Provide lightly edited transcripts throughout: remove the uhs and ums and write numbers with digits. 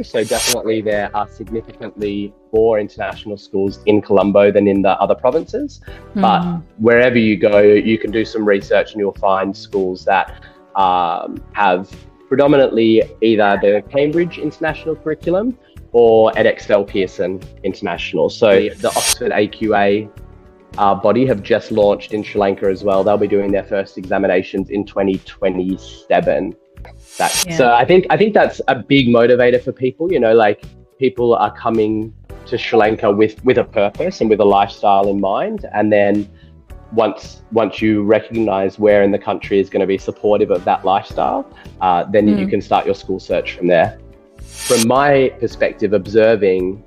So definitely there are significantly more international schools in Colombo than in the other provinces. But wherever you go, you can do some research and you'll find schools that have predominantly either the Cambridge International Curriculum or edXL Pearson International. So the Oxford AQA body have just launched in Sri Lanka as well. They'll be doing their first examinations in 2027. So I think that's a big motivator for people. You know, like people are coming to Sri Lanka with a purpose and with a lifestyle in mind, and then once you recognize where in the country is going to be supportive of that lifestyle, then you can start your school search from there. From my perspective, observing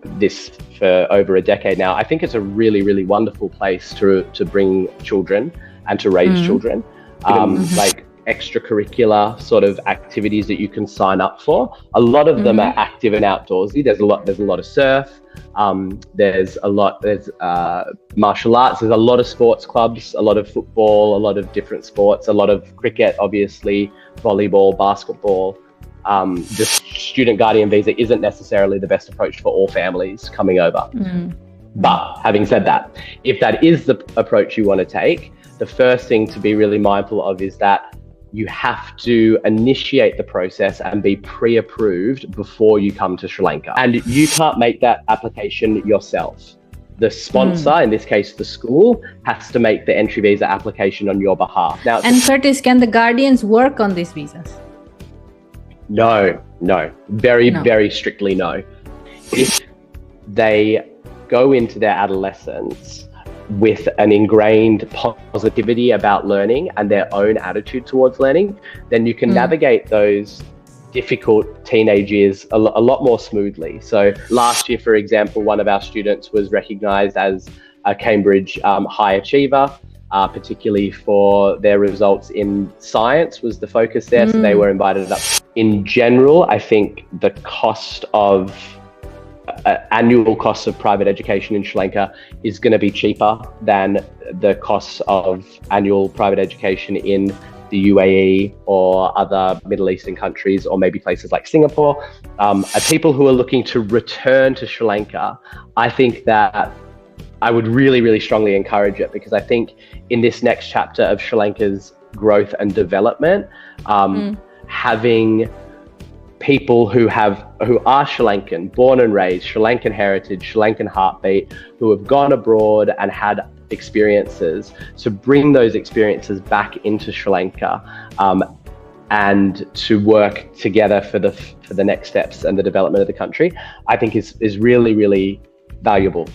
this for over a decade now, I think it's a really, really wonderful place to bring children and to raise children. Like extracurricular sort of activities that you can sign up for. A lot of them are active and outdoorsy. There's a lot of surf. There's martial arts. There's a lot of sports clubs, a lot of football, a lot of different sports, a lot of cricket, obviously, volleyball, basketball. The student guardian visa isn't necessarily the best approach for all families coming over. But having said that, if that is the approach you want to take, the first thing to be really mindful of is that you have to initiate the process and be pre-approved before you come to Sri Lanka. And you can't make that application yourself. The sponsor, in this case the school, has to make the entry visa application on your behalf. Now, and Curtis, can the guardians work on these visas? No. Very strictly no. If they go into their adolescence with an ingrained positivity about learning and their own attitude towards learning, then you can navigate those difficult teenage years a lot more smoothly. So last year, for example, one of our students was recognized as a Cambridge high achiever, particularly for their results in science was the focus there. So they were invited up. In general, I think the cost of annual costs of private education in Sri Lanka is going to be cheaper than the costs of annual private education in the UAE or other Middle Eastern countries, or maybe places like Singapore. People who are looking to return to Sri Lanka, I think that I would really, really strongly encourage it, because I think in this next chapter of Sri Lanka's growth and development, having people who are Sri Lankan, born and raised, Sri Lankan heritage, Sri Lankan heartbeat, who have gone abroad and had experiences, to bring those experiences back into Sri Lanka and to work together for the next steps and the development of the country, I think is really, really valuable.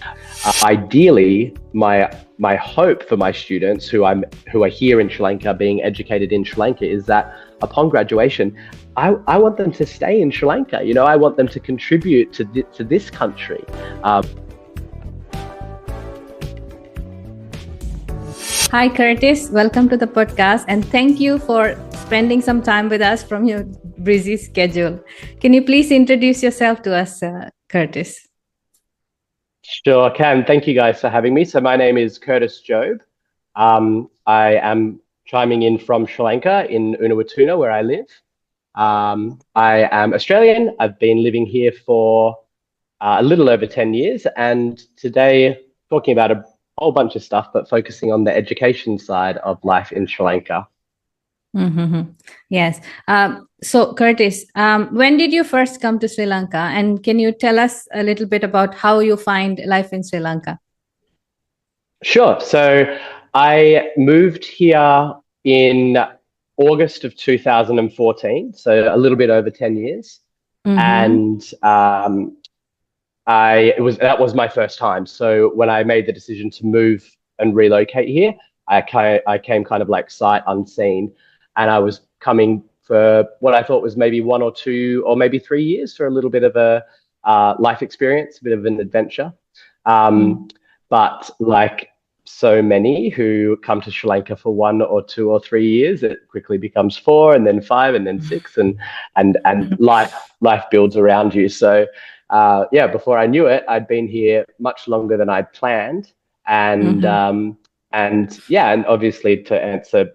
Ideally, my hope for my students who are here in Sri Lanka, being educated in Sri Lanka, is that upon graduation, I want them to stay in Sri Lanka. You know, I want them to contribute to this country. Hi, Curtis. Welcome to the podcast, and thank you for spending some time with us from your busy schedule. Can you please introduce yourself to us, Curtis? Sure, I can. Thank you guys for having me. So my name is Curtis Jobe. I am chiming in from Sri Lanka in Unawatuna, where I live. I am Australian. I've been living here for a little over 10 years, and today talking about a whole bunch of stuff, but focusing on the education side of life in Sri Lanka. Yes. So Curtis, when did you first come to Sri Lanka, and can you tell us a little bit about how you find life in Sri Lanka? Sure. So I moved here in August of 2014, so a little bit over 10 years. And that was my first time. So when I made the decision to move and relocate here, I came kind of like sight unseen, and I was coming for what I thought was maybe 1 or 2 or maybe 3 years for a little bit of a life experience, a bit of an adventure. But like so many who come to Sri Lanka for 1 or 2 or 3 years, it quickly becomes 4 and then 5 and then 6, and life builds around you. So before I knew it, I'd been here much longer than I'd planned, and obviously, to answer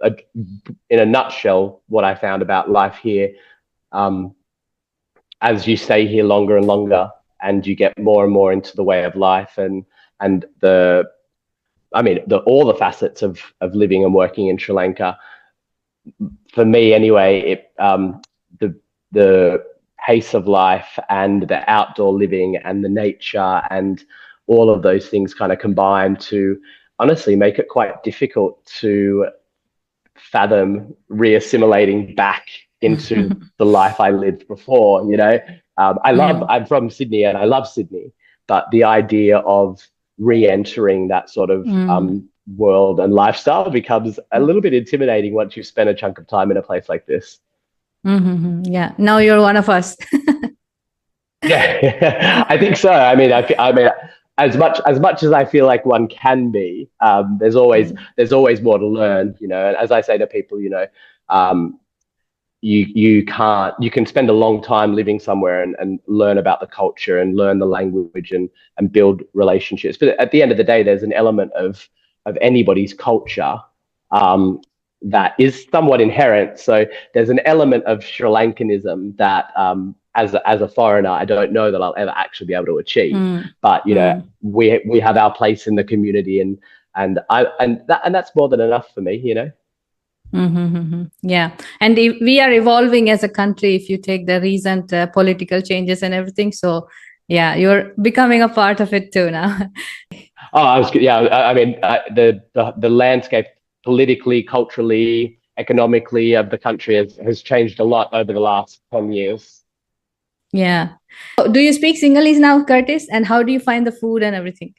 in a nutshell what I found about life here, as you stay here longer and longer, and you get more and more into the way of life and all the facets of living and working in Sri Lanka. For me, anyway, the pace of life and the outdoor living and the nature and all of those things kind of combine to honestly make it quite difficult to fathom reassimilating back into the life I lived before. I'm from Sydney and I love Sydney, but the idea of re-entering that sort of world and lifestyle becomes a little bit intimidating once you've spent a chunk of time in a place like this. Yeah, now you're one of us. Yeah, I think so. I mean, as much as I feel like one can be, there's always more to learn. And as I say to people, you can spend a long time living somewhere and learn about the culture and learn the language and build relationships. But at the end of the day, there's an element of anybody's culture that is somewhat inherent. So there's an element of Sri Lankanism that as a foreigner, I don't know that I'll ever actually be able to achieve. But we have our place in the community, and that's more than enough for me. Yeah, and we are evolving as a country. If you take the recent political changes and everything, so yeah, you're becoming a part of it too now. The landscape politically, culturally, economically of the country has changed a lot over the last 10 years. Yeah. Do you speak Sinhalese now, Curtis? And how do you find the food and everything?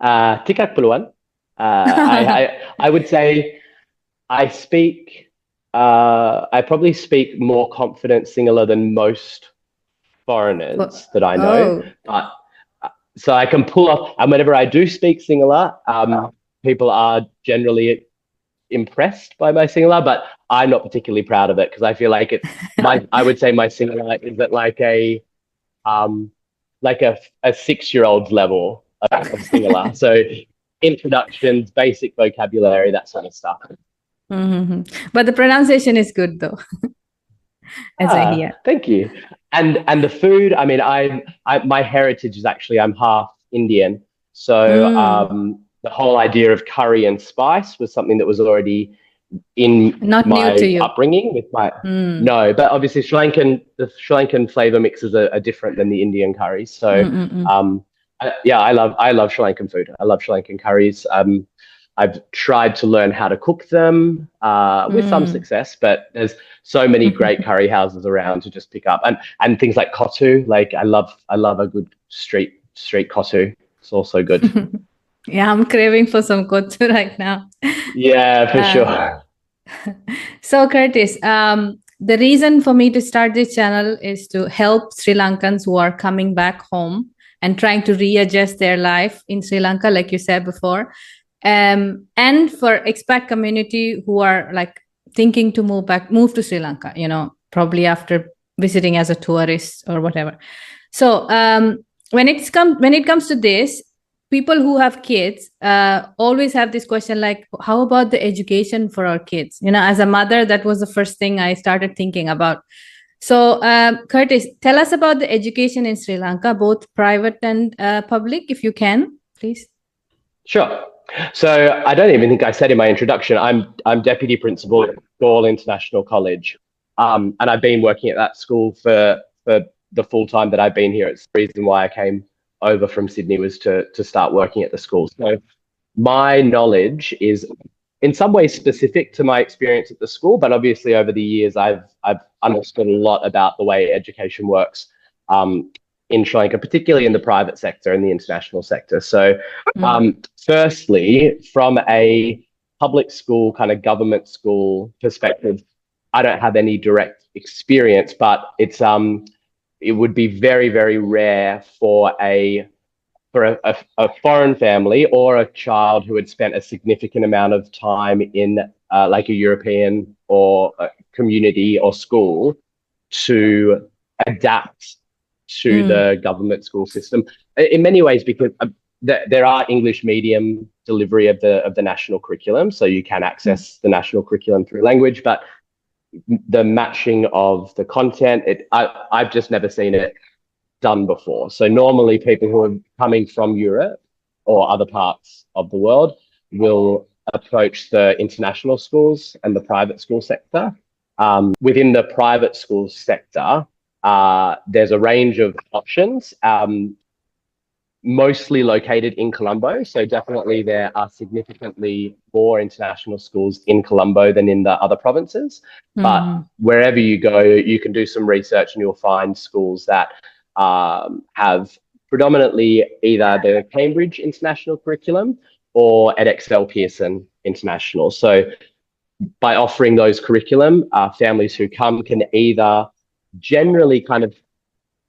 Tikak Puluan. I would say I probably speak more confident Sinhala than most foreigners that I know. But so I can pull off, and whenever I do speak Sinhala, people are generally impressed by my Sinhala, but I'm not particularly proud of it because I feel like I would say my Sinhala is at like a 6-year-old's level of Sinhala. So introductions, basic vocabulary, that sort of stuff. But the pronunciation is good though. As I hear. Thank you. And the food, I mean, my heritage is actually, I'm half Indian. So the whole idea of curry and spice was something that was already in my upbringing with my no, but obviously the Sri Lankan flavor mixes are different than the Indian curries. So I love Sri Lankan food. I love Sri Lankan curries. I've tried to learn how to cook them with some success, but there's so many great curry houses around to just pick up, and things like kotu. Like I love a good street kotu. It's also good. Yeah, I'm craving for some kotu right now. Yeah, for sure. So Curtis, the reason for me to start this channel is to help Sri Lankans who are coming back home and trying to readjust their life in Sri Lanka, like you said before. And for expat community who are like thinking to move to Sri Lanka, probably after visiting as a tourist or whatever. So when it comes to this, people who have kids always have this question like, how about the education for our kids? As a mother, that was the first thing I started thinking about. So Curtis, tell us about the education in Sri Lanka, both private and public, if you can, please. Sure. So I don't even think I said in my introduction, I'm deputy principal at Galle International College, and I've been working at that school for the full time that I've been here. It's the reason why I came over from Sydney was to start working at the school. So my knowledge is in some ways specific to my experience at the school, but obviously over the years I've understood a lot about the way education works in Sri Lanka, particularly in the private sector and the international sector. So firstly, from a public school, kind of government school perspective, I don't have any direct experience, but it would be very, very rare for a foreign family or a child who had spent a significant amount of time in like a European or a community or school to adapt to the government school system. In many ways, because there are English medium delivery of the national curriculum, so you can access the national curriculum through language, but the matching of the content. I've just never seen it done before. So normally people who are coming from Europe or other parts of the world will approach the international schools and the private school sector. Within the private school sector, there's a range of options, mostly located in Colombo. So definitely there are significantly more international schools in Colombo than in the other provinces. But wherever you go, you can do some research and you'll find schools that have predominantly either the Cambridge International Curriculum or Edexcel Pearson International. So by offering those curriculum, families who come can either generally kind of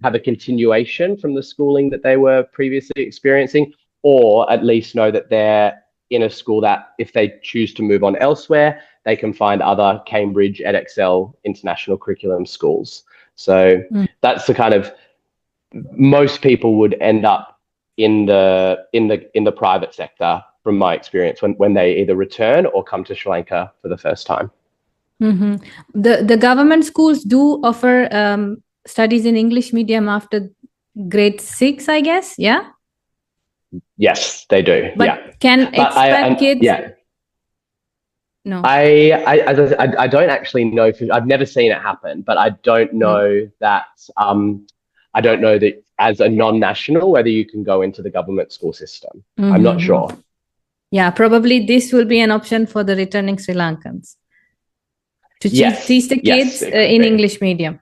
have a continuation from the schooling that they were previously experiencing, or at least know that they're in a school that if they choose to move on elsewhere, they can find other Cambridge Edexcel International Curriculum schools. So that's the kind of, most people would end up in the private sector from my experience when they either return or come to Sri Lanka for the first time. The government schools do offer studies in English medium after grade 6, I guess. Yeah. Yes, they do. But yeah. Can expat kids? Yeah. No. I don't actually know if I've never seen it happen, but I don't know that. I don't know that as a non-national whether you can go into the government school system. I'm not sure. Yeah, probably this will be an option for the returning Sri Lankans to teach the kids in English medium.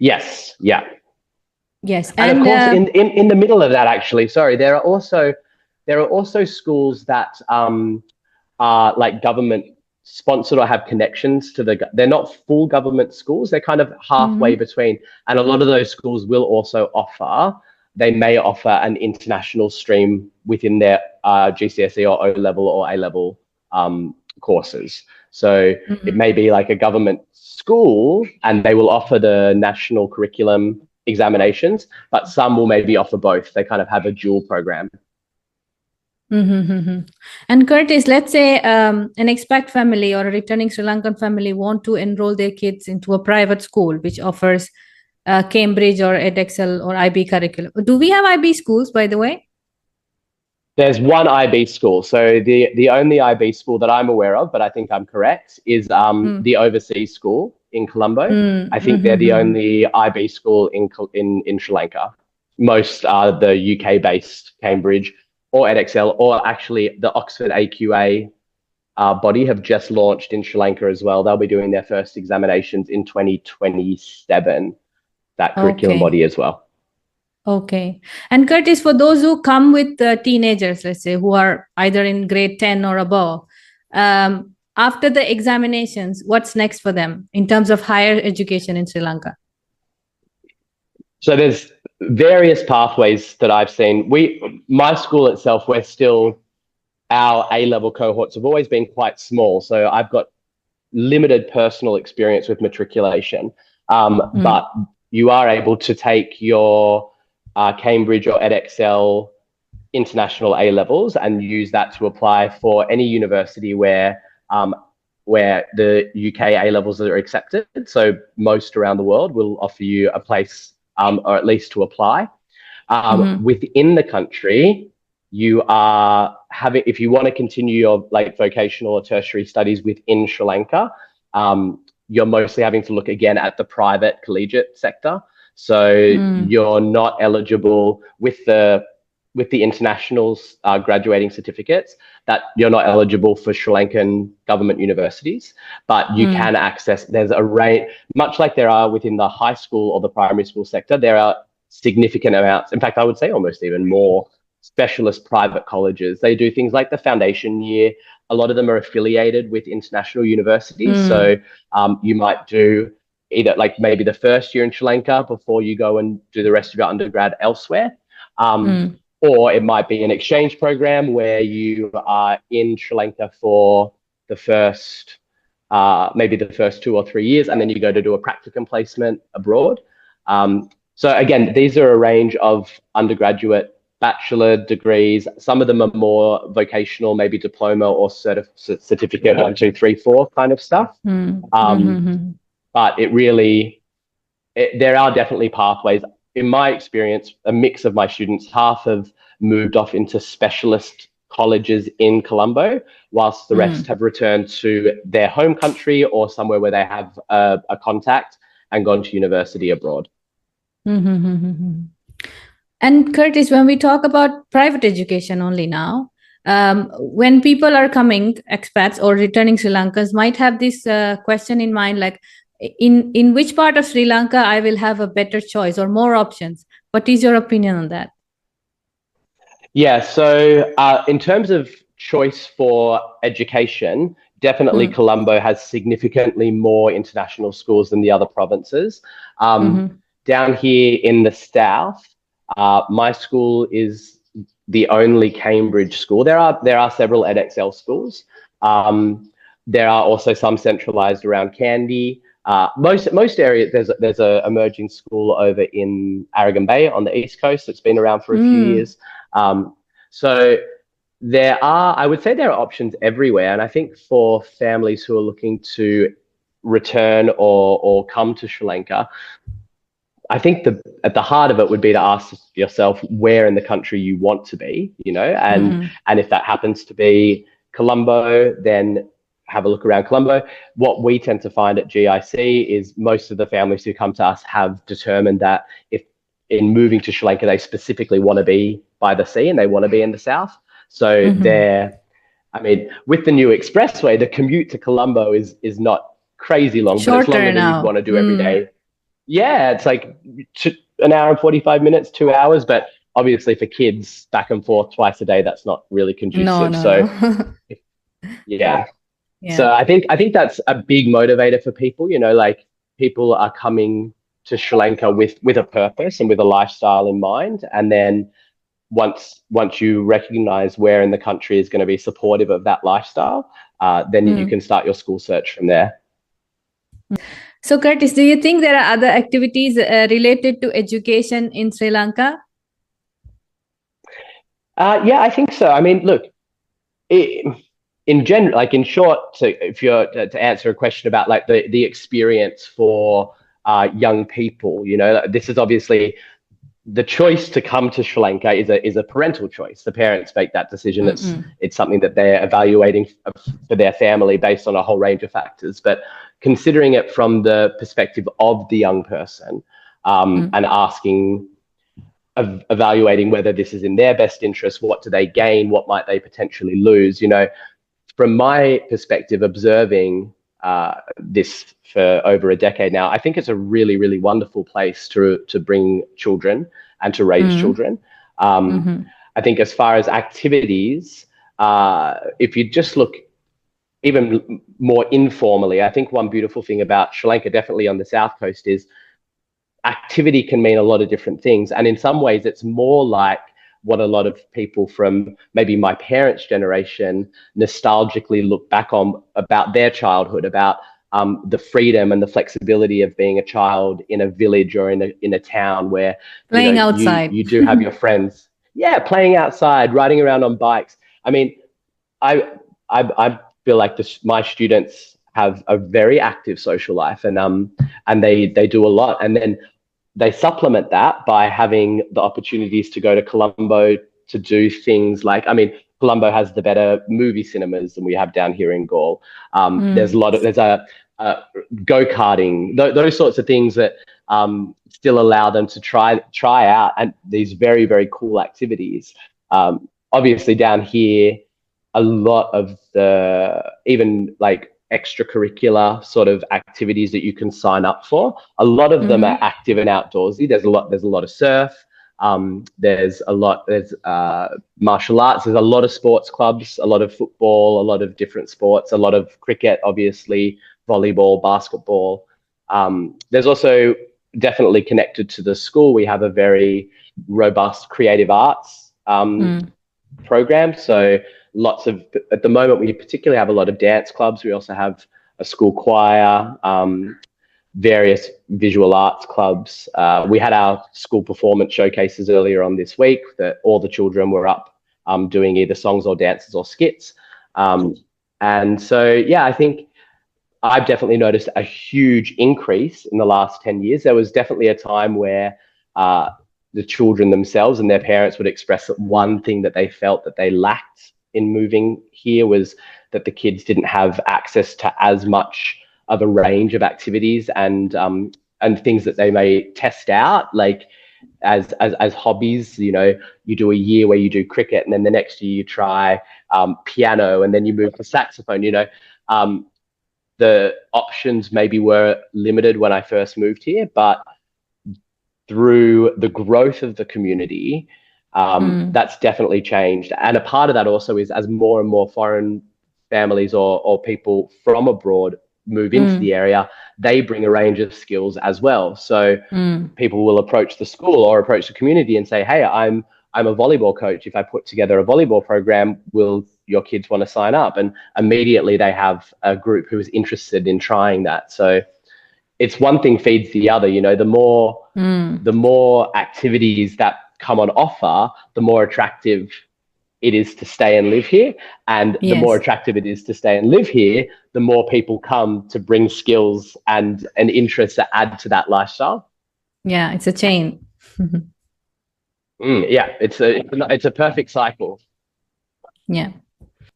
Yes. Yeah. Yes. And of course, in the middle of that, actually, sorry, there are also schools that are like government sponsored or have connections to they're not full government schools. They're kind of halfway between. And a lot of those schools will also they may offer an international stream within their GCSE or O-level or A-level courses. So it may be like a government school and they will offer the national curriculum examinations, but some will maybe offer both. They kind of have a dual program. And Curtis, let's say an expat family or a returning Sri Lankan family want to enroll their kids into a private school which offers Cambridge or Edexcel or IB curriculum. Do we have IB schools, by the way? There's one IB school. So the only IB school that I'm aware of, but I think I'm correct, is the overseas school in Colombo. I think they're the only IB school in Sri Lanka. Most are the UK-based Cambridge or Edexcel, or actually the Oxford AQA body have just launched in Sri Lanka as well. They'll be doing their first examinations in 2027, that curriculum body as well. Okay. And Curtis, for those who come with teenagers, let's say, who are either in grade 10 or above, after the examinations, what's next for them in terms of higher education in Sri Lanka? So there's various pathways that I've seen. My school itself, our A-level cohorts have always been quite small. So I've got limited personal experience with matriculation, but you are able to take your Cambridge or Edexcel international A-levels and use that to apply for any university where the UK A-levels are accepted. So most around the world will offer you a place or at least to apply. Within the country, you are if you want to continue your like vocational or tertiary studies within Sri Lanka, you're mostly having to look again at the private collegiate sector. So you're not eligible with the internationals graduating certificates, that you're not eligible for Sri Lankan government universities, but you can access, there's a range, much like there are within the high school or the primary school sector, there are significant amounts, in fact, I would say almost even more specialist private colleges. They do things like the foundation year. A lot of them are affiliated with international universities. So you might do either like maybe the first year in Sri Lanka before you go and do the rest of your undergrad elsewhere. Or it might be an exchange program where you are in Sri Lanka for the first, maybe the first 2 or 3 years, and then you go to do a practicum placement abroad. So again, these are a range of undergraduate bachelor degrees. Some of them are more vocational, maybe diploma or certificate 1, 2, 3, 4 kind of stuff. But there are definitely pathways. In my experience, a mix of my students, half have moved off into specialist colleges in Colombo, whilst the rest have returned to their home country or somewhere where they have a contact and gone to university abroad. And Curtis, when we talk about private education only now, when people are coming, expats or returning Sri Lankans might have this question in mind, like in which part of Sri Lanka I will have a better choice or more options. What is your opinion on that? Yeah, so in terms of choice for education, definitely Colombo has significantly more international schools than the other provinces. Down here in the south, my school is the only Cambridge school. There are several EdXL schools. There are also some centralised around Kandy. Most areas, there's a emerging school over in Aragon Bay on the east coast that's been around for a few years. So I would say there are options everywhere. And I think for families who are looking to return or come to Sri Lanka, I think at the heart of it would be to ask yourself where in the country you want to be, and if that happens to be Colombo, then have a look around Colombo. What we tend to find at GIC is most of the families who come to us have determined that if in moving to Sri Lanka, they specifically want to be by the sea and they want to be in the south. So with the new expressway, the commute to Colombo is not crazy long, shorter, but it's longer than you want to do every day. Yeah, it's like an hour and 45 minutes, 2 hours. But obviously for kids back and forth twice a day, that's not really conducive. No. Yeah. So I think that's a big motivator for people, like people are coming to Sri Lanka with a purpose and with a lifestyle in mind. And then once you recognize where in the country is going to be supportive of that lifestyle, then you can start your school search from there. So Curtis, do you think there are other activities related to education in Sri Lanka? Yeah, I think so. I mean, look, in general, like in short, if you're to answer a question about like the experience for young people, this is obviously the choice to come to Sri Lanka is a parental choice. The parents make that decision. It's something that they're evaluating for their family based on a whole range of factors. But considering it from the perspective of the young person and evaluating whether this is in their best interest, what do they gain, what might they potentially lose, from my perspective, observing this for over a decade now, I think it's a really, really wonderful place to bring children and to raise children. I think as far as activities, if you just look even more informally, I think one beautiful thing about Sri Lanka, definitely on the south coast, is activity can mean a lot of different things. And in some ways, it's more like what a lot of people from maybe my parents' generation nostalgically look back on about their childhood, about the freedom and the flexibility of being a child in a village or in a town where playing outside. You do have your friends. Yeah, playing outside, riding around on bikes. I mean, I feel like my students have a very active social life, and they do a lot, and then they supplement that by having the opportunities to go to Colombo to do things like, Colombo has the better movie cinemas than we have down here in Galle. There's go-karting, those sorts of things that still allow them to try out and these very, very cool activities. Obviously down here, a lot of the even like extracurricular sort of activities that you can sign up for, a lot of them are active and outdoorsy. There's a lot of surf. There's martial arts. There's a lot of sports clubs, a lot of football, a lot of different sports, a lot of cricket, obviously, volleyball, basketball. There's also definitely connected to the school. We have a very robust creative arts program. So at the moment, we particularly have a lot of dance clubs. We also have a school choir. various visual arts clubs. We had our school performance showcases earlier on this week that all the children were up doing either songs or dances or skits. And so, yeah, I think I've definitely noticed a huge increase in the last 10 years. There was definitely a time where the children themselves and their parents would express that one thing that they felt that they lacked in moving here was that the kids didn't have access to as much of a range of activities and things that they may test out, like as hobbies. You know, you do a year where you do cricket, and then the next year you try piano, and then you move to saxophone. You know, the options maybe were limited when I first moved here, but through the growth of the community, that's definitely changed. And a part of that also is as more and more foreign families or people from abroad move into the area, they bring a range of skills as well. So people will approach the school or approach the community and say, hey, I'm a volleyball coach. If I put together a volleyball program, will your kids want to sign up? And immediately they have a group who is interested in trying that. So it's one thing feeds the other. You know, the more activities that come on offer, the more attractive it is to stay and live here. And the more attractive it is to stay and live here, the more people come to bring skills and an interest that add to that lifestyle. Yeah, it's a chain. Yeah, it's a perfect cycle. Yeah.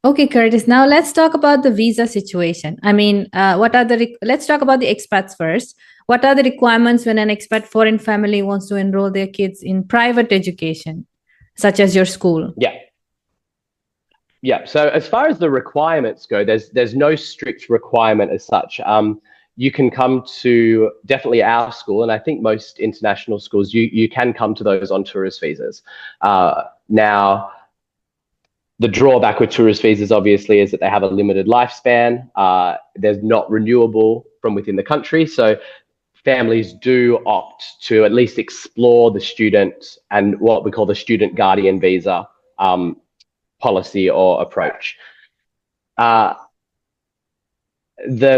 Okay, Curtis, now let's talk about the visa situation. I mean, let's talk about the expats first. What are the requirements when an expat foreign family wants to enroll their kids in private education, such as your school? Yeah. So as far as the requirements go, there's no strict requirement as such. You can come to definitely our school, and I think most international schools, you can come to those on tourist visas. Now, the drawback with tourist visas, obviously, is that they have a limited lifespan. They're not renewable from within the country. So families do opt to at least explore the student and what we call the student guardian visa policy or approach. The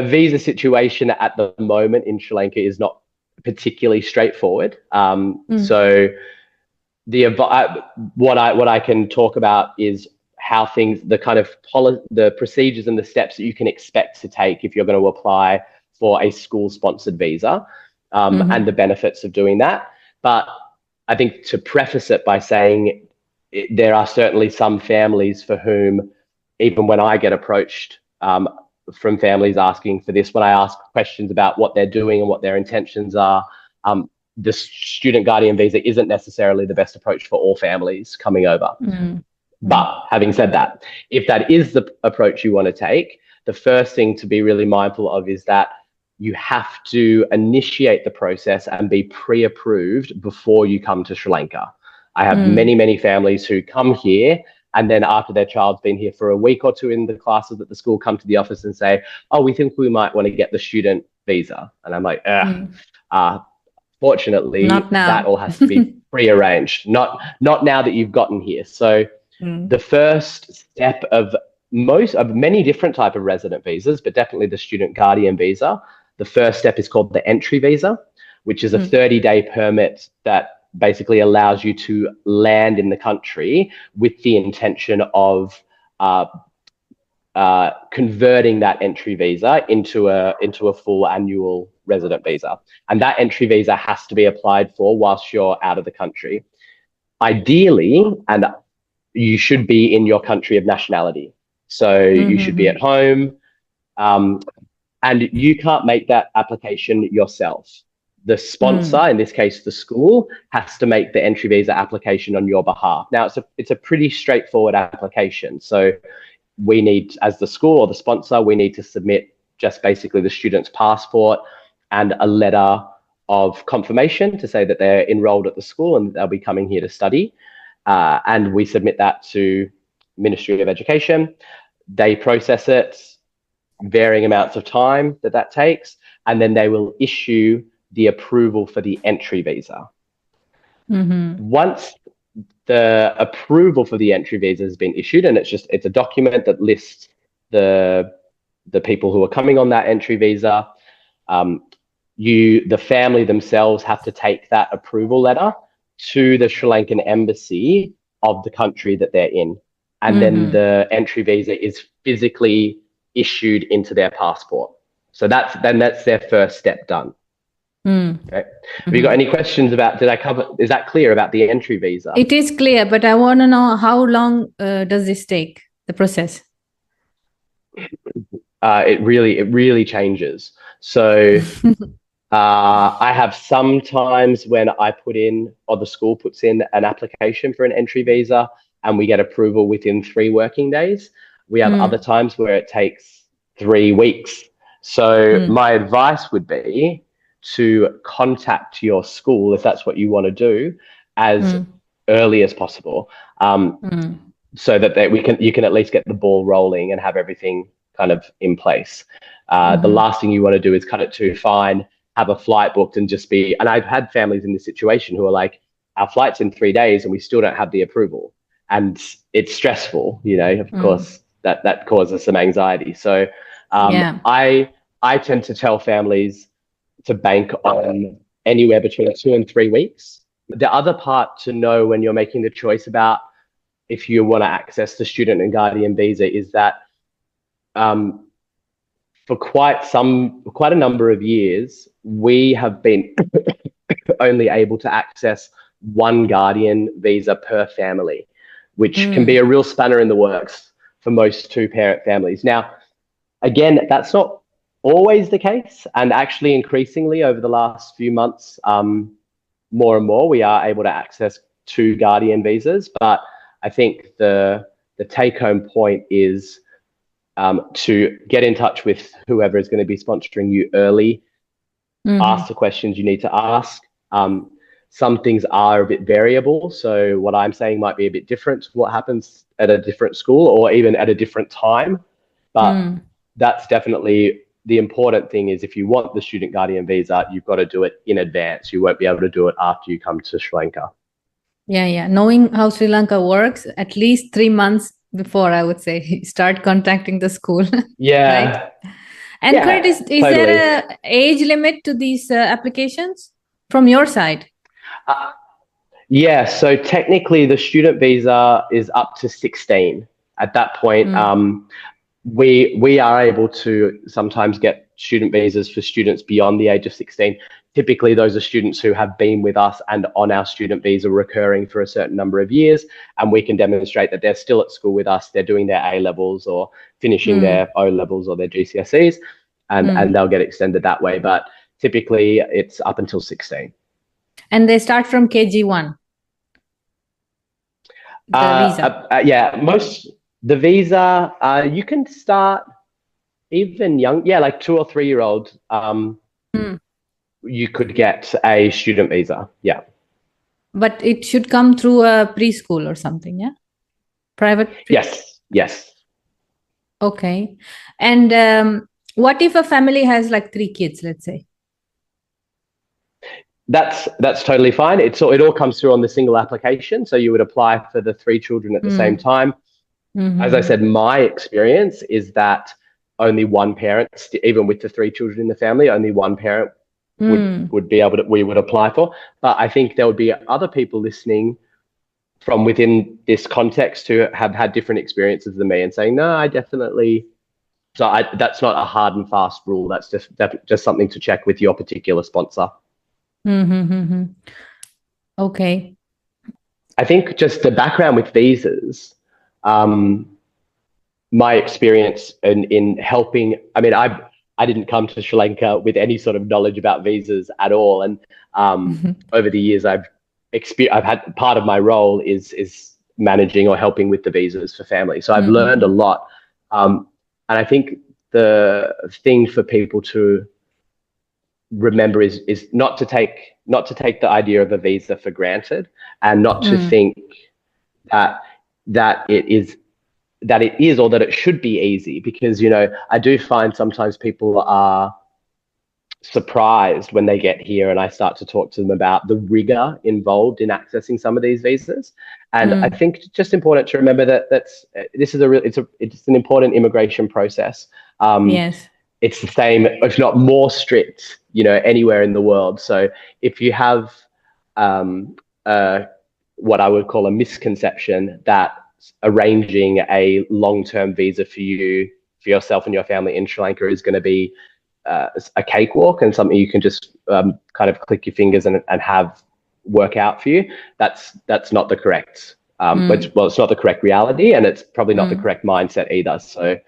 visa situation at the moment in Sri Lanka is not particularly straightforward. So what I can talk about is how things, the kind of the procedures and the steps that you can expect to take if you're going to apply for a school-sponsored visa, and the benefits of doing that. But I think to preface it by saying there are certainly some families for whom, even when I get approached from families asking for this, when I ask questions about what they're doing and what their intentions are, the student guardian visa isn't necessarily the best approach for all families coming over. But having said that, if that is the approach you want to take, the first thing to be really mindful of is that you have to initiate the process and be pre-approved before you come to Sri Lanka. I have many families who come here, and then after their child's been here for a week or two in the classes at the school, come to the office and say, oh, we think we might want to get the student visa. And I'm like, fortunately, that all has to be pre-arranged. Not now that you've gotten here. So the first step of many different type of resident visas, but definitely the student guardian visa, the first step is called the entry visa, which is a 30-day permit that basically allows you to land in the country with the intention of converting that entry visa into a full annual resident visa. And that entry visa has to be applied for whilst you're out of the country. Ideally, and you should be in your country of nationality. So you should be at home, and you can't make that application yourself. The sponsor, in this case, the school, has to make the entry visa application on your behalf. Now, it's a pretty straightforward application. So we need, as the school or the sponsor, we need to submit just basically the student's passport and a letter of confirmation to say that they're enrolled at the school and they'll be coming here to study. And we submit that to Ministry of Education. They process it, varying amounts of time that takes, and then they will issue the approval for the entry visa. Once the approval for the entry visa has been issued, and it's a document that lists the people who are coming on that entry visa, the family themselves have to take that approval letter to the Sri Lankan embassy of the country that they're in. And then the entry visa is physically issued into their passport. So that's their first step done. Okay. Have you got any questions about, is that clear about the entry visa? It is clear, but I want to know how long does this take, the process? It really changes. So I have sometimes when I put in, or the school puts in an application for an entry visa and we get approval within 3 working days. We have other times where it takes 3 weeks. So my advice would be to contact your school, if that's what you want to do, as early as possible, so that you can at least get the ball rolling and have everything kind of in place. The last thing you want to do is cut it too fine, have a flight booked and just be, and I've had families in this situation who are like, our flight's in 3 days and we still don't have the approval. And it's stressful, of course, that causes some anxiety. So I tend to tell families to bank on anywhere between 2 and 3 weeks. The other part to know when you're making the choice about if you want to access the student and guardian visa is that for quite a number of years, we have been only able to access 1 guardian visa per family, which can be a real spanner in the works for most 2-parent families. Now, again, that's not always the case, and actually increasingly over the last few months, more and more we are able to access 2 guardian visas. But I think the take-home point is to get in touch with whoever is going to be sponsoring you early, ask the questions you need to ask. Some things are a bit variable, so what I'm saying might be a bit different to what happens at a different school or even at a different time. But that's definitely the important thing is if you want the student guardian visa, you've got to do it in advance. You won't be able to do it after you come to Sri Lanka. Yeah. Knowing how Sri Lanka works, at least 3 months before, I would say, start contacting the school. Yeah. Right? And Curtis, is there an age limit to these applications from your side? Yeah. So technically, the student visa is up to 16. At that point, we are able to sometimes get student visas for students beyond the age of 16. Typically, those are students who have been with us and on our student visa recurring for a certain number of years, and we can demonstrate that they're still at school with us, they're doing their A-levels or finishing their O-levels or their GCSEs, and they'll get extended that way. But typically, it's up until 16. And they start from KG1? The visa? The visa, you can start even young, like 2 or 3 year old. You could get a student visa, But it should come through a preschool or something, Private? Yes. Okay. And what if a family has like 3 kids, let's say? That's totally fine. It all comes through on the single application. So you would apply for the 3 children at the same time. As I said, my experience is that only one parent, even with the 3 children in the family, only one parent would be able to, we would apply for. But I think there would be other people listening from within this context who have had different experiences than me and saying, no, I definitely. So that's not a hard and fast rule. That's just something to check with your particular sponsor. Okay. I think just the background with visas, my experience in helping, I didn't come to Sri Lanka with any sort of knowledge about visas at all. And over the years, I've had part of my role is managing or helping with the visas for families. So I've learned a lot. And I think the thing for people to remember is not to take the idea of a visa for granted, and not to think that it is or that it should be easy, because I do find sometimes people are surprised when they get here and I start to talk to them about the rigor involved in accessing some of these visas. And I think it's just important to remember that it's an important immigration process. Yes. it's the same, if not more strict, anywhere in the world. So if you have what I would call a misconception that arranging a long-term visa for yourself and your family in Sri Lanka is going to be a cakewalk and something you can just kind of click your fingers and have work out for you, that's not the correct it's not the correct reality, and it's probably not the correct mindset either. So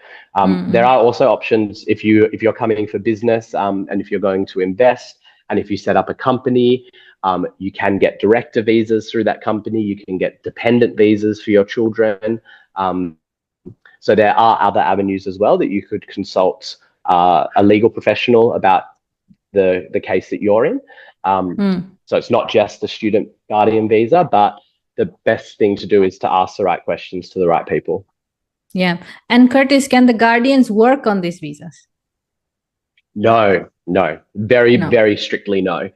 there are also options if you're coming in for business, and if you're going to invest, and if you set up a company, you can get director visas through that company. You can get dependent visas for your children. So there are other avenues as well that you could consult a legal professional about the case that you're in. So it's not just the student guardian visa, but the best thing to do is to ask the right questions to the right people. Yeah. And Curtis, can the guardians work on these visas? No. Very strictly no.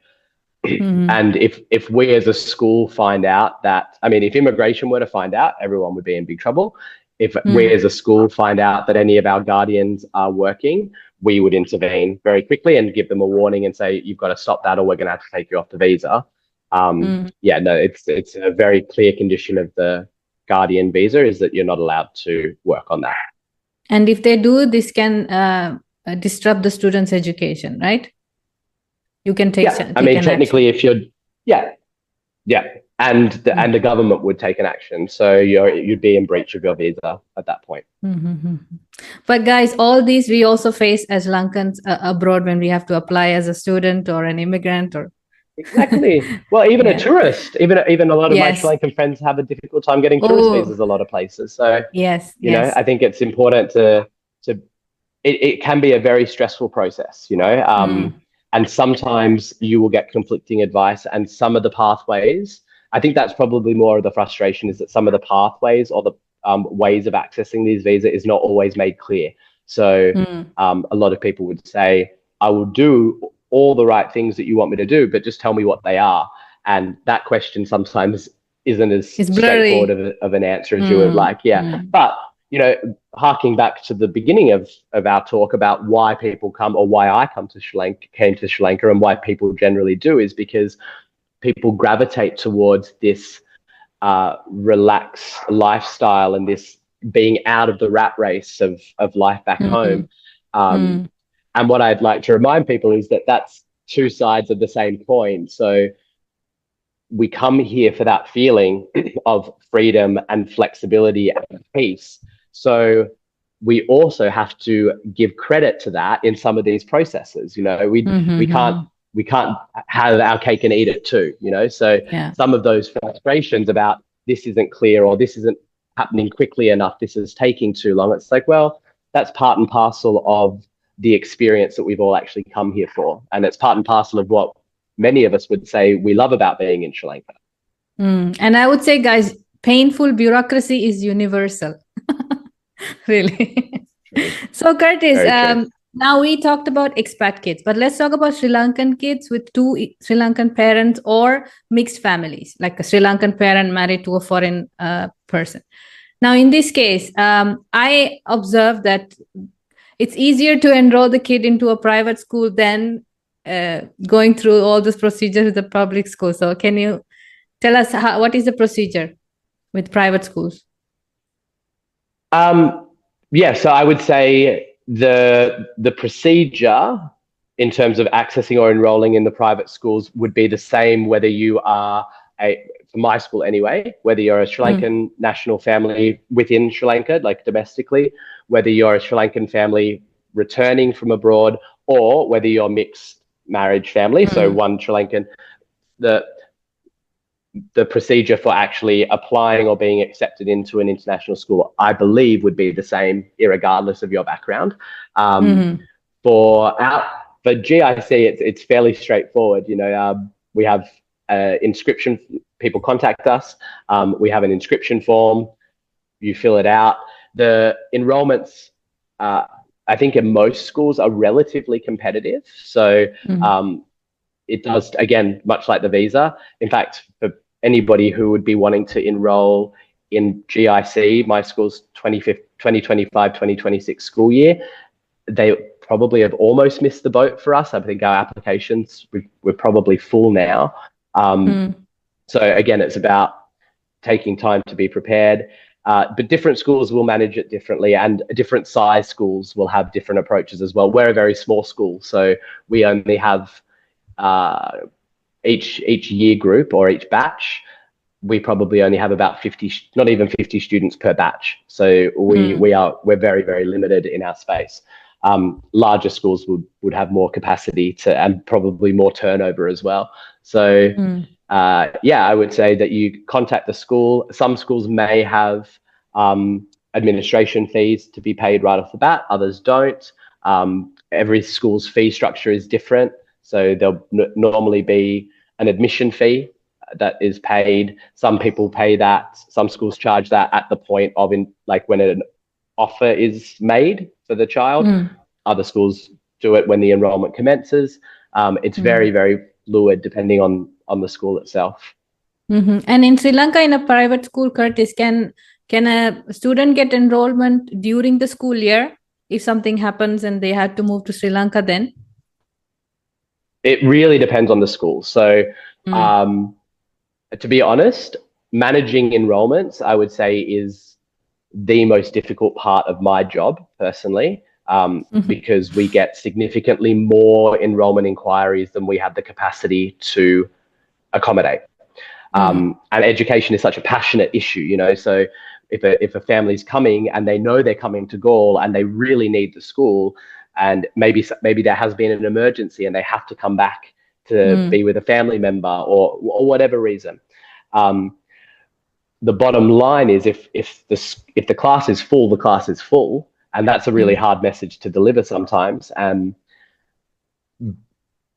And if we as a school find out that, if immigration were to find out, everyone would be in big trouble. If we as a school find out that any of our guardians are working, we would intervene very quickly and give them a warning and say, you've got to stop that or we're going to have to take you off the visa. It's a very clear condition of the guardian visa is that you're not allowed to work on that. And if they do, this can disrupt the student's education, right? You can take. Technically, if you're, and the government would take an action, so you'd be in breach of your visa at that point. But guys, all these we also face as Lankans abroad when we have to apply as a student or an immigrant or. Exactly. Well, even a tourist, even a lot of my Sri Lankan friends have a difficult time getting tourist visas a lot of places. So you know, I think it's important to it can be a very stressful process, and sometimes you will get conflicting advice, and some of the pathways, I think that's probably more of the frustration, is that some of the pathways or the ways of accessing these visas is not always made clear. So a lot of people would say, I will do all the right things that you want me to do, but just tell me what they are. And that question sometimes isn't as straightforward of an answer as you would like. But, harking back to the beginning of our talk about why people come, or why I came to Sri Lanka and why people generally do, is because people gravitate towards this relaxed lifestyle and this being out of the rat race of life back home. And what I'd like to remind people is that that's two sides of the same coin. So we come here for that feeling of freedom and flexibility and peace. So we also have to give credit to that in some of these processes. We can't have our cake and eat it too. So some of those frustrations about this isn't clear, or this isn't happening quickly enough, this is taking too long. It's like, well, that's part and parcel of the experience that we've all actually come here for. And it's part and parcel of what many of us would say we love about being in Sri Lanka. And I would say, guys, painful bureaucracy is universal. Really. So Curtis, now we talked about expat kids, but let's talk about Sri Lankan kids with two Sri Lankan parents or mixed families, like a Sri Lankan parent married to a foreign person. Now, in this case, I observed that it's easier to enroll the kid into a private school than going through all this procedure with the public school. So can you tell us what is the procedure with private schools? So I would say the procedure in terms of accessing or enrolling in the private schools would be the same whether you are for my school anyway, whether you're a Sri Lankan national family within Sri Lanka, like domestically, whether you're a Sri Lankan family returning from abroad, or whether you're mixed marriage family. So one Sri Lankan, the procedure for actually applying or being accepted into an international school, I believe, would be the same, irregardless of your background. For GIC, it's fairly straightforward. We have inscription. People contact us. We have an inscription form. You fill it out. The enrollments, I think, in most schools are relatively competitive. So it does, again, much like the visa. In fact, for anybody who would be wanting to enroll in GIC, my school's 2025-2026 school year, they probably have almost missed the boat for us. I think our applications, we're probably full now. So again, it's about taking time to be prepared. But different schools will manage it differently, and different size schools will have different approaches as well. We're a very small school, so we only have each year group or each batch. We probably only have about 50, not even 50 students per batch. So we're very, very limited in our space. Larger schools would have more capacity and probably more turnover as well. So I would say that you contact the school. Some schools may have administration fees to be paid right off the bat. Others don't. Every school's fee structure is different. So there'll normally be an admission fee that is paid. Some people pay that. Some schools charge that at the point of when an offer is made for the child. Other schools do it when the enrollment commences. It's very, very fluid depending on the school itself. And in Sri Lanka, in a private school, Curtis, can a student get enrollment during the school year if something happens and they had to move to Sri Lanka then? It really depends on the school. So to be honest, managing enrollments, I would say, is the most difficult part of my job personally, because we get significantly more enrollment inquiries than we have the capacity to accommodate. And education is such a passionate issue, you know, so if a family's coming and they know they're coming to Galle and they really need the school, and maybe there has been an emergency and they have to come back to be with a family member or whatever reason. The bottom line is if the class is full, the class is full, and that's a really hard message to deliver sometimes. And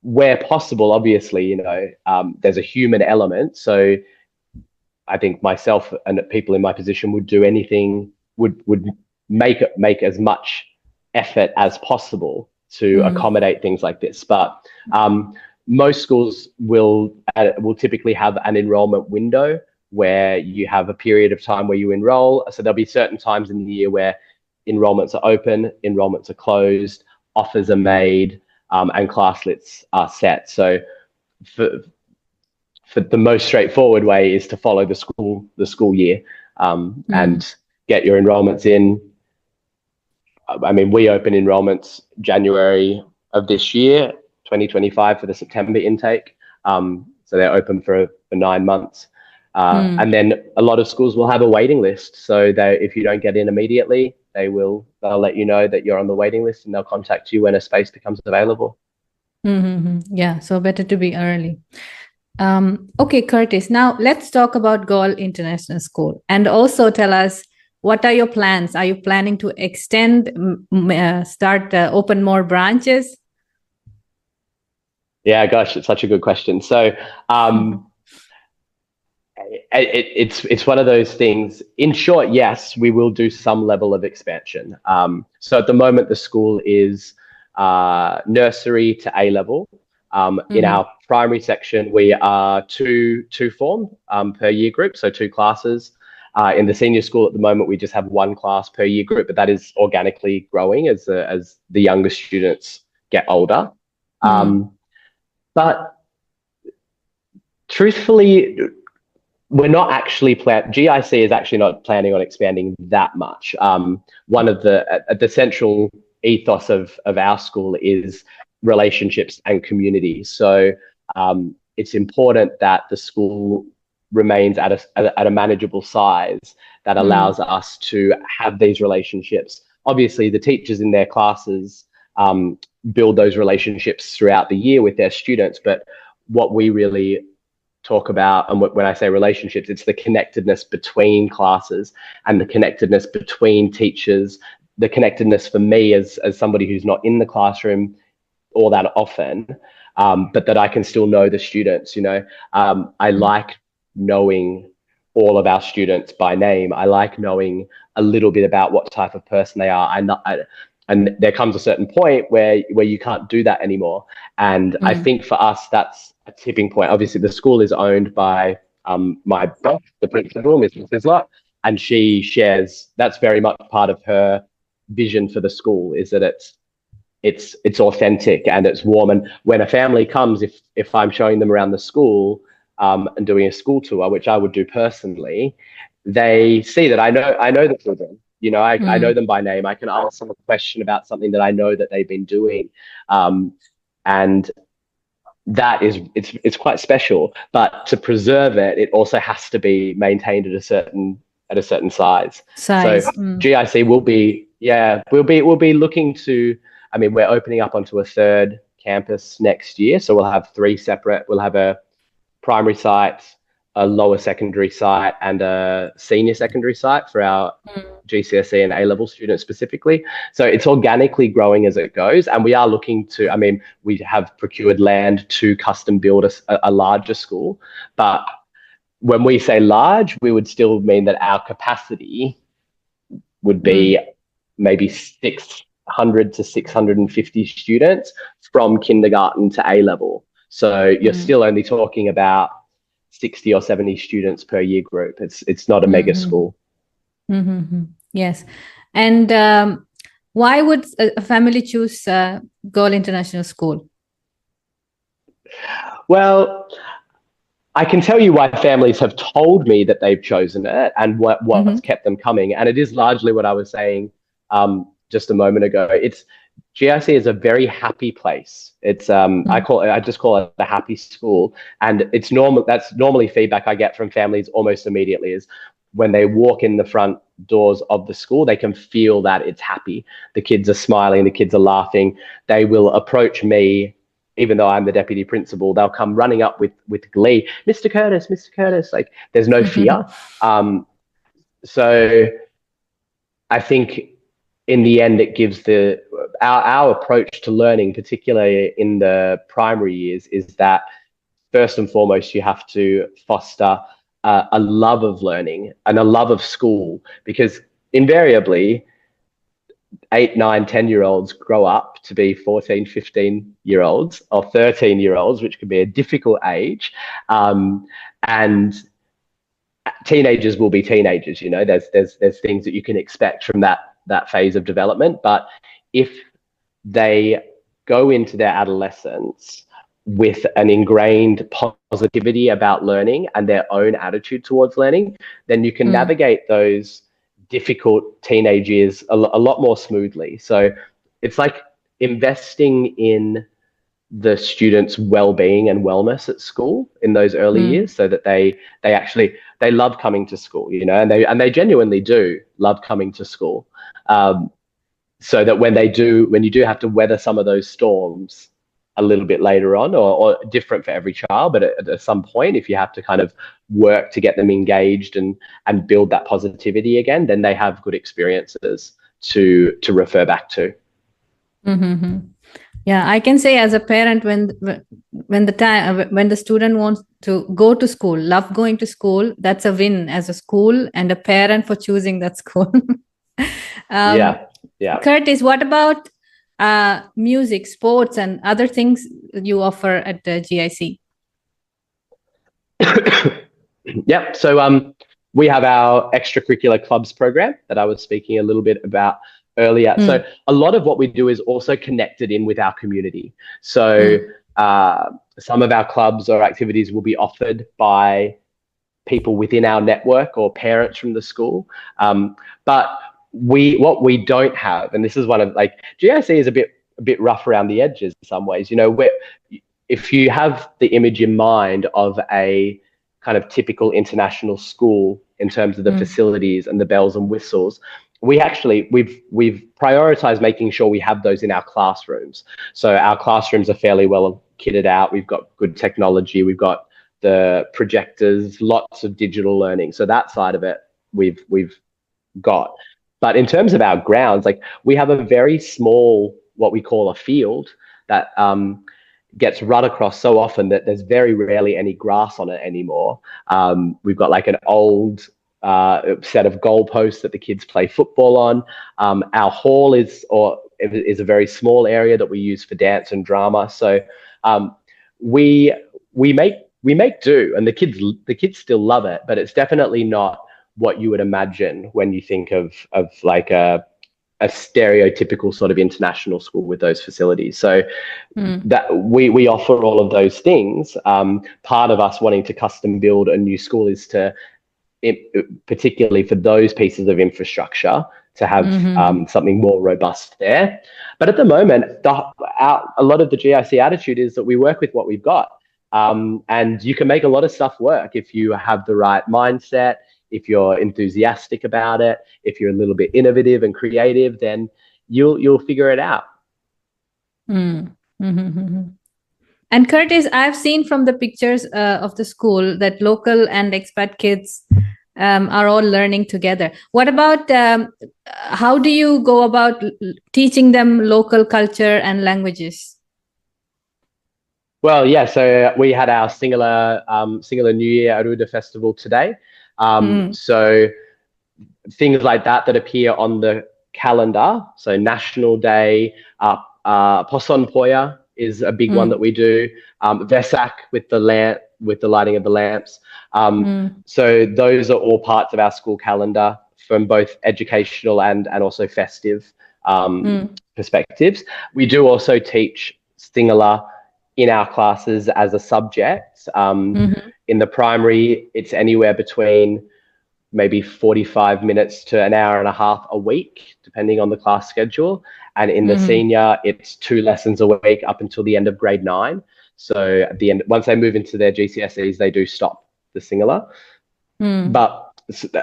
where possible, obviously, you know, there's a human element. So I think myself and people in my position would do anything, would make as much effort as possible to accommodate things like this. But most schools will typically have an enrollment window where you have a period of time where you enroll. So there'll be certain times in the year where enrollments are open, enrollments are closed, offers are made, and class lists are set. So for the most straightforward way is to follow the school year and get your enrollments in. I mean, we open enrollments January of this year, 2025, for the September intake. So they're open for 9 months. And then a lot of schools will have a waiting list. So if you don't get in immediately, they'll let you know that you're on the waiting list, and they'll contact you when a space becomes available. Yeah, so better to be early. Okay, Curtis, now let's talk about Galle International School, and also tell us, what are your plans? Are you planning to extend, open more branches? Yeah, gosh, it's such a good question. So it's one of those things. In short, yes, we will do some level of expansion. So at the moment, the school is nursery to A level. In our primary section, we are two form per year group, so 2 classes. In the senior school at the moment, we just have 1 class per year group, but that is organically growing as the younger students get older. But truthfully, we're not actually GIC is actually not planning on expanding that much. One of the central ethos of our school is relationships and community. So it's important that the school remains at a manageable size that allows us to have these relationships. Obviously, the teachers in their classes build those relationships throughout the year with their students, but what we really talk about, and when I say relationships, it's the connectedness between classes and the connectedness between teachers, the connectedness for me as somebody who's not in the classroom all that often, but that I can still know the students. You know, I like knowing all of our students by name. I like knowing a little bit about what type of person they are. And there comes a certain point where you can't do that anymore. And I think for us, that's a tipping point. Obviously, the school is owned by my boss, the principal, Mrs. Sizzler, and she shares, that's very much part of her vision for the school, is that it's it's authentic and it's warm. And when a family comes, if I'm showing them around the school and doing a school tour, which I would do personally, they see that I know the children. You know, I know them by name. I can ask them a question about something that I know that they've been doing, and that is it's quite special. But to preserve it, it also has to be maintained at a certain size. So GIC will be we'll be looking to. I mean, we're opening up onto a third campus next year, so we'll have three separate. We'll have a primary site, a lower secondary site, and a senior secondary site for our GCSE and A-level students specifically. So it's organically growing as it goes, and we are looking to. I mean, we have procured land to custom build a larger school, but when we say large, we would still mean that our capacity would be maybe 600 to 650 students from kindergarten to A-level. So you're still only talking about 60 or 70 students per year group. It's not a mega school. Yes. And why would a family choose Galle International School? Well, I can tell you why families have told me that they've chosen it and what's kept them coming. And it is largely what I was saying just a moment ago. It's GIC is a very happy place. It's I just call it a happy school, and it's normal. That's normally feedback I get from families almost immediately. Is when they walk in the front doors of the school, they can feel that it's happy. The kids are smiling, the kids are laughing. They will approach me, even though I'm the deputy principal. They'll come running up with glee, Mr. Curtis. Like there's no fear. So I think in the end, it gives our approach to learning, particularly in the primary years, is that first and foremost, you have to foster a love of learning and a love of school, because invariably 8, 9, 10-year-olds grow up to be 14, 15-year-olds or 13-year-olds, which can be a difficult age. And teenagers will be teenagers, you know, there's things that you can expect from that phase of development. But if they go into their adolescence with an ingrained positivity about learning and their own attitude towards learning, then you can navigate those difficult teenage years a lot more smoothly. So it's like investing in the students' well-being and wellness at school in those early years, so that they love coming to school, you know, and they genuinely do love coming to school. So that when you do have to weather some of those storms a little bit later on, or different for every child, but at some point, if you have to kind of work to get them engaged and build that positivity again, then they have good experiences to refer back to. Yeah, I can say as a parent, when the student wants to go to school, love going to school, that's a win as a school and a parent for choosing that school. Yeah. Curtis, what about music, sports, and other things you offer at the GIC? Yep. So we have our extracurricular clubs program that I was speaking a little bit about earlier. So a lot of what we do is also connected in with our community. So some of our clubs or activities will be offered by people within our network or parents from the school. But what we don't have, and this is one of, like, GIC is a bit rough around the edges in some ways. You know, if you have the image in mind of a kind of typical international school in terms of the facilities and the bells and whistles, we've prioritized making sure we have those in our classrooms. So our classrooms are fairly well kitted out. We've got good technology. We've got the projectors, lots of digital learning. So that side of it we've got. But in terms of our grounds, like, we have a very small, what we call a field, that gets run across so often that there's very rarely any grass on it anymore. We've got like an old set of goalposts that the kids play football on. Our hall is a very small area that we use for dance and drama. So we make do, and the kids still love it, but it's definitely not what you would imagine when you think of like a a stereotypical sort of international school with those facilities. So that we offer all of those things. Part of us wanting to custom build a new school is to, particularly for those pieces of infrastructure, to have something more robust there. But at the moment, a lot of the GIC attitude is that we work with what we've got. And you can make a lot of stuff work if you have the right mindset, if you're enthusiastic about it, if you're a little bit innovative and creative, then you'll figure it out. And Curtis, I've seen from the pictures of the school that local and expat kids are all learning together. What about how do you go about teaching them local culture and languages? Well, yeah, so we had our Singular New Year Aruda Festival today. So things like that appear on the calendar. So National Day, Poson Poya is a big one that we do. Vesak with the lighting of the lamps. So those are all parts of our school calendar from both educational and also festive perspectives. We do also teach Sinhala in our classes as a subject. In the primary, it's anywhere between maybe 45 minutes to an hour and a half a week, depending on the class schedule. And in the senior, it's 2 lessons a week up until the end of grade 9. So at the end, once they move into their GCSEs, they do stop the Singular. But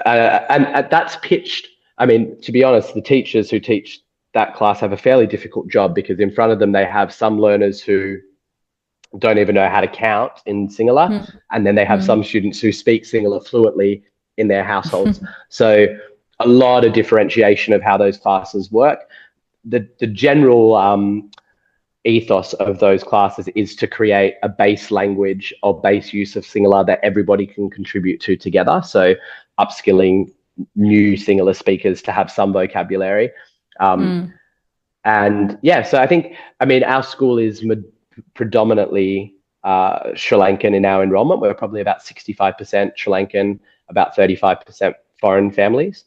and that's pitched. I mean, to be honest, the teachers who teach that class have a fairly difficult job, because in front of them they have some learners who don't even know how to count in Singular, and then they have some students who speak Singular fluently in their households. So a lot of differentiation of how those classes work. The general ethos of those classes is to create a base language or base use of Singular that everybody can contribute to together. So upskilling new Singular speakers to have some vocabulary. And yeah, so I mean, our school is predominantly Sri Lankan in our enrollment. We're probably about 65% Sri Lankan, about 35% foreign families.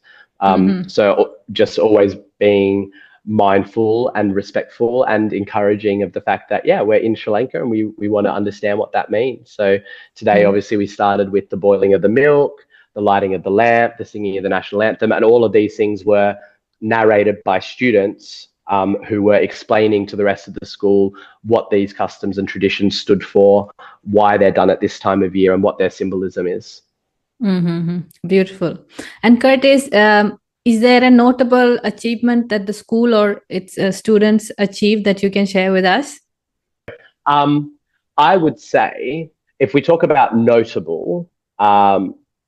So just always being mindful and respectful and encouraging of the fact that, yeah, we're in Sri Lanka and we want to understand what that means. So today, obviously, we started with the boiling of the milk, the lighting of the lamp, the singing of the national anthem, and all of these things were narrated by students who were explaining to the rest of the school what these customs and traditions stood for, why they're done at this time of year, and what their symbolism is. Beautiful. And Curtis, is there a notable achievement that the school or its students achieved that you can share with us? I would say, if we talk about notable,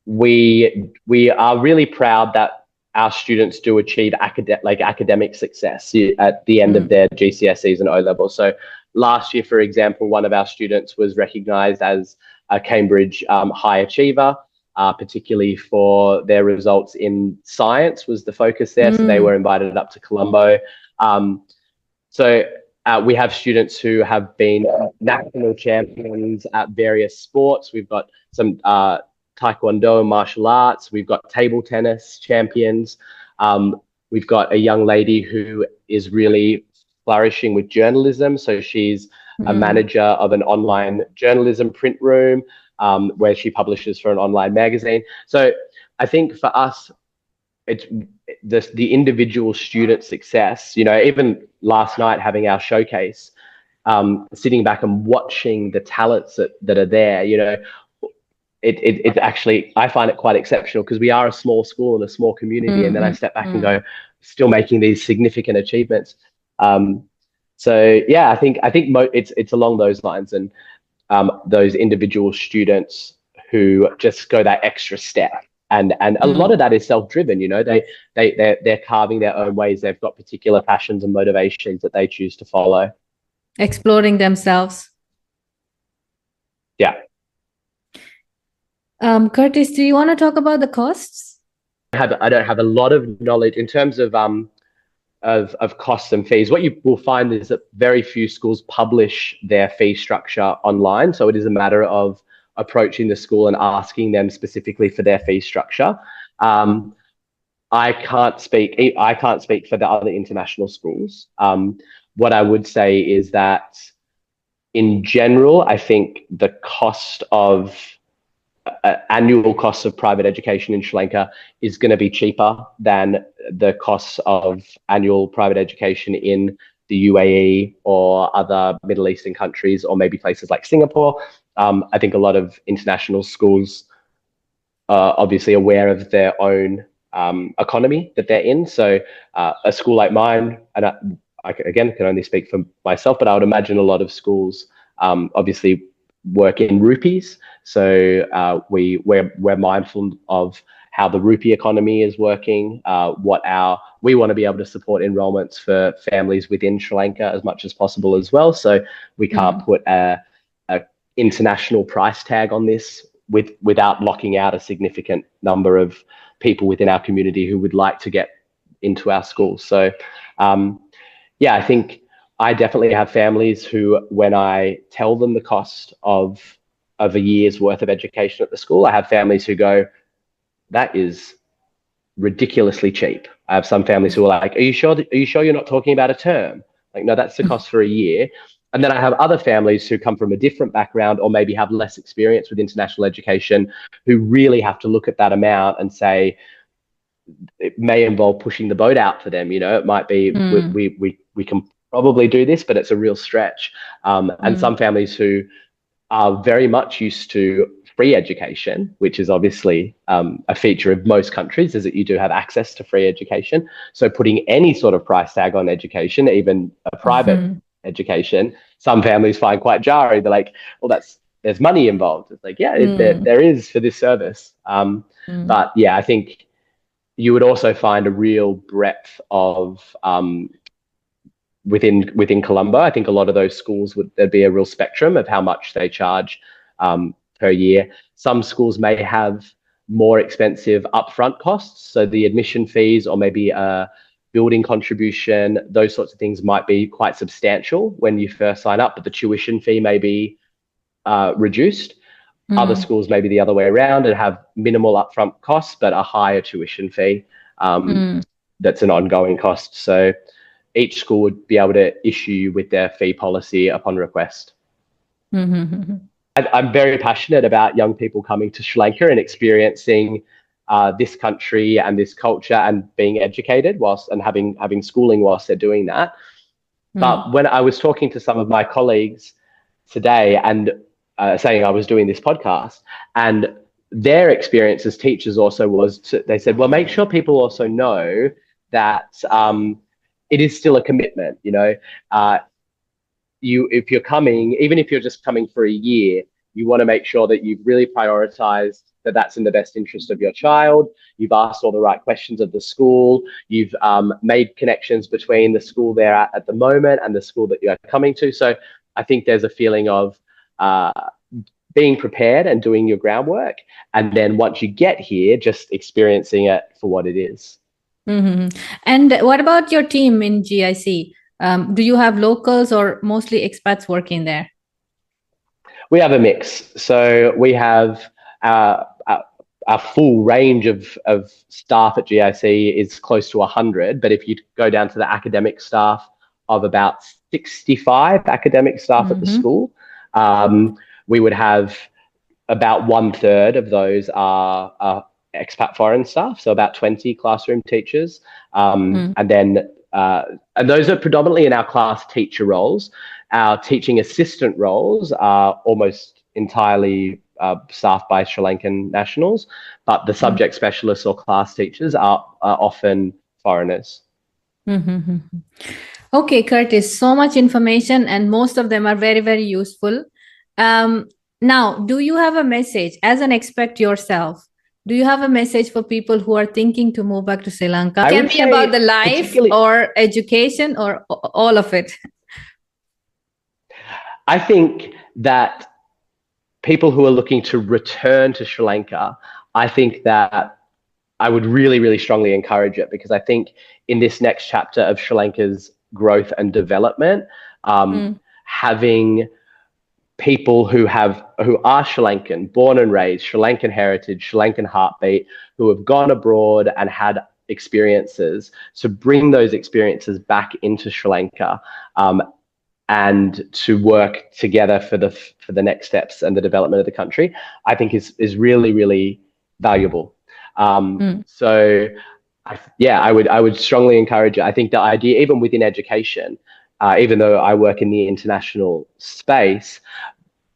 we are really proud that our students do achieve academic success at the end of their GCSEs and O-levels. So last year, for example, one of our students was recognised as a Cambridge High Achiever, particularly for their results in science was the focus there. So they were invited up to Colombo. So we have students who have been national champions at various sports. We've got some Taekwondo and martial arts. We've got table tennis champions. We've got a young lady who is really flourishing with journalism. So she's a manager of an online journalism print room where she publishes for an online magazine. So I think for us, it's the individual student success. You know, even last night having our showcase, sitting back and watching the talents that are there, you know, it actually, I find it quite exceptional, because we are a small school and a small community, and then I step back and go, still making these significant achievements. So yeah, I think it's along those lines, and those individual students who just go that extra step, and a lot of that is self-driven. You know, they're carving their own ways. They've got particular passions and motivations that they choose to follow, exploring themselves. Yeah. Curtis, do you want to talk about the costs? I don't have a lot of knowledge in terms of costs and fees. What you will find is that very few schools publish their fee structure online. So it is a matter of approaching the school and asking them specifically for their fee structure. I can't speak. I can't speak for the other international schools. What I would say is that, in general, I think the cost of annual costs of private education in Sri Lanka is going to be cheaper than the costs of annual private education in the UAE or other Middle Eastern countries, or maybe places like Singapore. I think a lot of international schools are obviously aware of their own economy that they're in. So a school like mine, and I again can only speak for myself, but I would imagine a lot of schools obviously work in rupees. So we're mindful of how the rupee economy is working. We want to be able to support enrollments for families within Sri Lanka as much as possible as well. So we can't put a international price tag on this without locking out a significant number of people within our community who would like to get into our schools. So yeah, I think I definitely have families who, when I tell them the cost of a year's worth of education at the school, I have families who go, that is ridiculously cheap. I have some families who are like, are you sure you're not talking about a term? Like, no, that's the cost for a year. And then I have other families who come from a different background, or maybe have less experience with international education, who really have to look at that amount and say, it may involve pushing the boat out for them. It might be, we can probably do this, but it's a real stretch. And some families who are very much used to free education, which is obviously a feature of most countries, is that you do have access to free education. So putting any sort of price tag on education, even a private education, some families find quite jarring. They're like, well, there's money involved. It's like, yeah, there is for this service. But yeah, I think you would also find a real breadth of within Colombo. I think a lot of those schools there'd be a real spectrum of how much they charge per year. Some schools may have more expensive upfront costs, so the admission fees, or maybe a building contribution, those sorts of things might be quite substantial when you first sign up, but the tuition fee may be reduced. Other schools may be the other way around and have minimal upfront costs, but a higher tuition fee that's an ongoing cost. So each school would be able to issue you with their fee policy upon request. I'm very passionate about young people coming to Sri Lanka and experiencing this country and this culture, and being educated and having schooling whilst they're doing that. But when I was talking to some of my colleagues today and saying I was doing this podcast, and their experience as teachers also they said, well, make sure people also know that it is still a commitment. If you're coming, even if you're just coming for a year, you want to make sure that you've really prioritized that that's in the best interest of your child. You've asked all the right questions of the school. You've made connections between the school they're at the moment and the school that you're coming to. So I think there's a feeling of being prepared and doing your groundwork. And then once you get here, just experiencing it for what it is. And what about your team in GIC? Do you have locals or mostly expats working there? We have a mix. So we have our full range of staff at GIC is close to 100. But if you go down to the academic staff, of about 65 academic staff at the school, we would have about 1/3 of those are expat foreign staff, so about 20 classroom teachers. And then and those are predominantly in our class teacher roles. Our teaching assistant roles are almost entirely staffed by Sri Lankan nationals, but the subject specialists or class teachers are often foreigners. Okay, Curtis, so much information, and most of them are very, very useful. Now, do you have a message as an expat yourself? Do you have a message for people who are thinking to move back to Sri Lanka? It can be about the life or education or all of it. I think that people who are looking to return to Sri Lanka, I think that I would really, really strongly encourage it, because I think in this next chapter of Sri Lanka's growth and development, having people who are Sri Lankan, born and raised, Sri Lankan heritage, Sri Lankan heartbeat, who have gone abroad and had experiences, to bring those experiences back into Sri Lanka, and to work together for the next steps and the development of the country, I think is really, really valuable. So I would strongly encourage it. I think the idea, even within education, even though I work in the international space,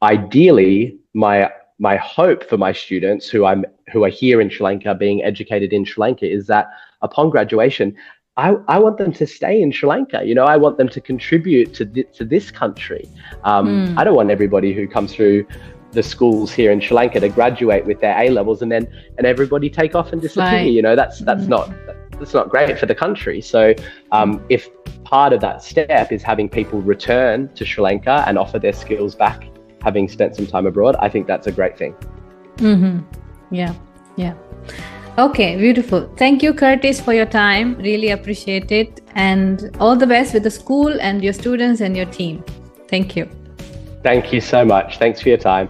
ideally my hope for my students who are here in Sri Lanka, being educated in Sri Lanka, is that upon graduation, I want them to stay in Sri Lanka. You know, I want them to contribute to this country. I don't want everybody who comes through the schools here in Sri Lanka to graduate with their A levels and everybody take off and disappear. Right. You know, that's not great for the country. So if part of that step is having people return to Sri Lanka and offer their skills back, having spent some time abroad, I think that's a great thing. Yeah. Okay, beautiful. Thank you, Curtis, for your time. Really appreciate it. And all the best with the school and your students and your team. Thank you. Thank you so much. Thanks for your time.